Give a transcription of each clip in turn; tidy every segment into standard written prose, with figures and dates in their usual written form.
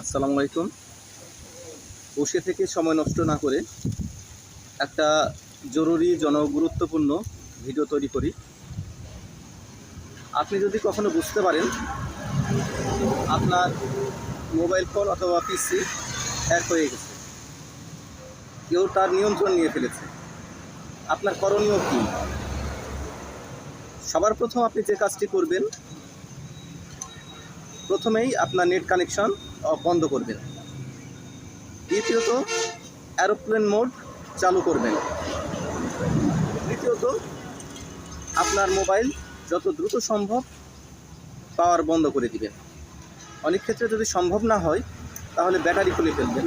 আসসালামু আলাইকুম। বসে থেকে সময় নষ্ট না করে একটা জরুরি জনগুরুত্বপূর্ণ ভিডিও তৈরি করি। আপনি যদি কখনো বুঝতে পারেন আপনার মোবাইল ফোন অথবা পিসি হ্যাক হয়ে গেছে, কেউ তার নিয়ন্ত্রণ নিয়ে ফেলেছে, আপনার করণীয় কী? সবার প্রথম আপনি যে কাজটি করবেন, প্রথমেই আপনার নেট কানেকশন বন্ধ করবেন। দ্বিতীয়ত এরোপ্লেন মোড চালু করবেন। তৃতীয়ত আপনার মোবাইল যত দ্রুত সম্ভব পাওয়ার বন্ধ করে দিবেন। অনেক ক্ষেত্রে যদি সম্ভব না হয় তাহলে ব্যাটারি খুলে ফেলবেন।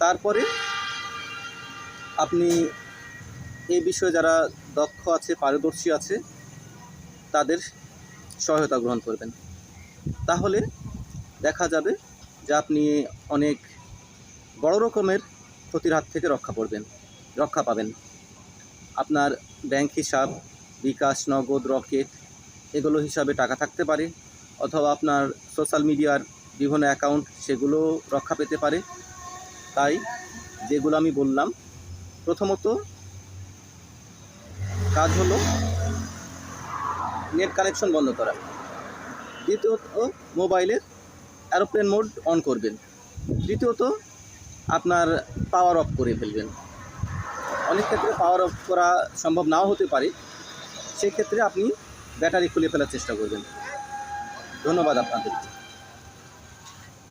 তারপরে আপনি এই বিষয়ে যারা দক্ষ আছে, পারদর্শী আছে, তাদের সহায়তা গ্রহণ করবেন। তাহলে দেখা যাবে যে আপনি অনেক বড় রকমের ক্ষতির হাত থেকে রক্ষা পাবেন। আপনার ব্যাংক হিসাব, বিকাশ, নগদ, রকেট এগুলো হিসাবে টাকা থাকতে পারে, অথবা আপনার সোশ্যাল মিডিয়ার বিভিন্ন অ্যাকাউন্ট সেগুলো রক্ষা পেতে পারে। তাই যেগুলো আমি বললাম, প্রথমত কাজ হলো নেট কানেকশন বন্ধ করা। দ্বিতীয়ত মোবাইলের এরোপ্লেন মোড অন করবেন। তৃতীয়ত আপনার পাওয়ার অফ করে ফেলবেন। অনেক ক্ষেত্রে পাওয়ার অফ করা সম্ভব নাও হতে পারে, সেক্ষেত্রে আপনি ব্যাটারি খুলে ফেলার চেষ্টা করবেন। ধন্যবাদ আপনাদের।